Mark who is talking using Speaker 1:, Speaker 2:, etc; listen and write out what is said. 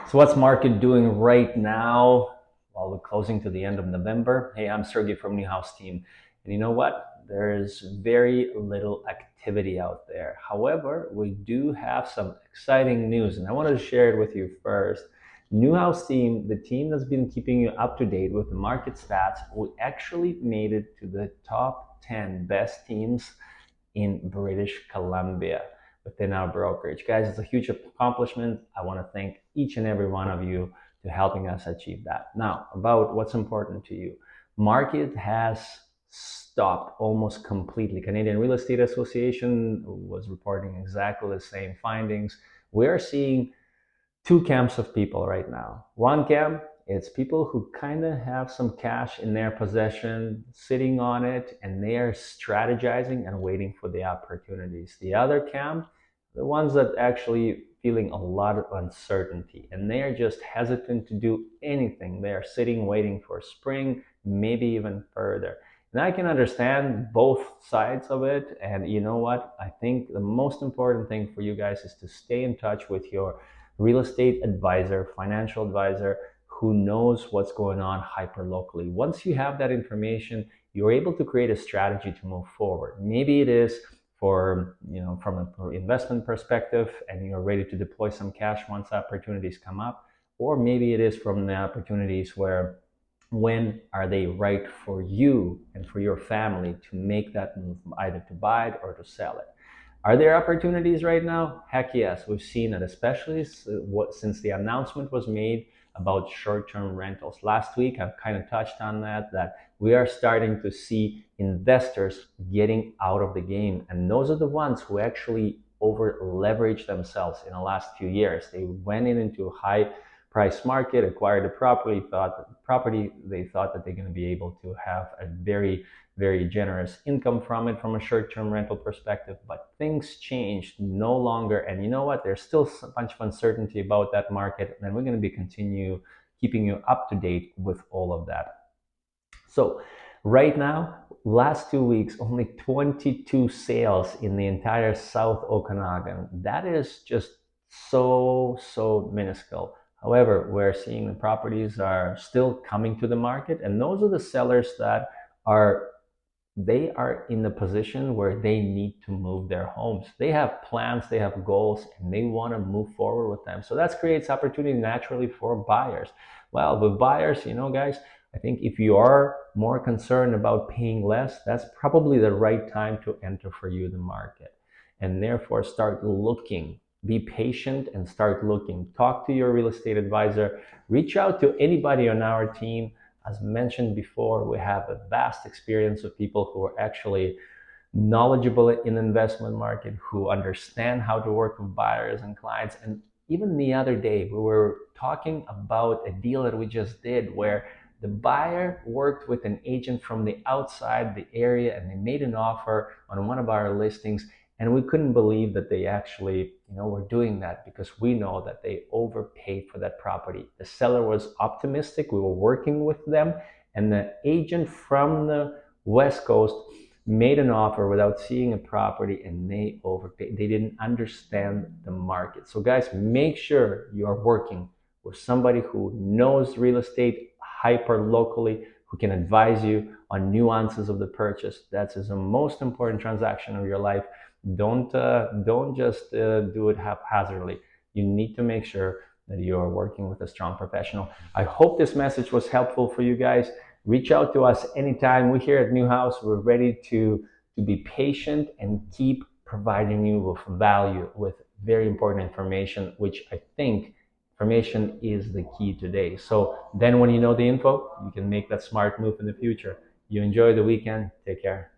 Speaker 1: So what's market doing right now while we're closing to the end of November? Hey, I'm Sergej from neuHouzz team. And you know what? There's very little activity out there. However, we do have some exciting news and I wanted to share it with you first. neuHouzz team, the team that's been keeping you up to date with the market stats, we actually made it to the top 10 best teams in British Columbia within our brokerage. Guys, it's a huge accomplishment. I want to thank each and every one of you to helping us achieve that. Now, about what's important to you. Market has stopped almost completely. Canadian Real Estate Association was reporting exactly the same findings. We're seeing two camps of people right now. One camp, it's people who kind of have some cash in their possession, sitting on it, and they are strategizing and waiting for the opportunities. The other camp, the ones that actually feeling a lot of uncertainty, and they are just hesitant to do anything. They are sitting, waiting for spring, maybe even further. And I can understand both sides of it. And you know what? I think the most important thing for you guys is to stay in touch with your real estate advisor, financial advisor, who knows what's going on hyper locally. Once you have that information, you're able to create a strategy to move forward. Maybe it is for, from an investment perspective and you're ready to deploy some cash once opportunities come up, or maybe it is from the opportunities where when are they right for you and for your family to make that move, either to buy it or to sell it. Are there opportunities right now? Heck yes, we've seen it, especially since the announcement was made about short-term rentals. Last week, I've kind of touched on that we are starting to see investors getting out of the game. And those are the ones who actually over leveraged themselves in the last few years. They went into a high price market, acquired a property, they thought that they're going to be able to have a very generous income from it from a short-term rental perspective, but things changed no longer. And you know what? There's still a bunch of uncertainty about that market, and we're going to be continue keeping you up to date with all of that. So right now, last 2 weeks, only 22 sales in the entire South Okanagan. That is just so minuscule. However, we're seeing the properties are still coming to the market, and those are the sellers that are in the position where they need to move their homes. They have plans, they have goals, and they want to move forward with them. So that creates opportunity naturally for buyers. Well, with buyers, guys, I think if you are more concerned about paying less, that's probably the right time to enter for you the market. And therefore start looking. Be patient and start looking. Talk to your real estate advisor. Reach out to anybody on our team. As mentioned before, we have a vast experience of people who are actually knowledgeable in the investment market, who understand how to work with buyers and clients. And even the other day, we were talking about a deal that we just did where the buyer worked with an agent from the outside the area and they made an offer on one of our listings. And we couldn't believe that they actually, were doing that, because we know that they overpaid for that property. The seller was optimistic. We were working with them, and the agent from the West Coast made an offer without seeing a property, and they overpaid. They didn't understand the market. So guys, make sure you're working with somebody who knows real estate hyper locally, who can advise you on nuances of the purchase. That's the most important transaction of your life. Don't just do it haphazardly. You need to make sure that you are working with a strong professional. I hope this message was helpful for you guys. Reach out to us anytime. We here at neuHouzz, we're ready to be patient and keep providing you with value, with very important information, which I think information is the key today. So then when you know the info, you can make that smart move in the future. You enjoy the weekend. Take care.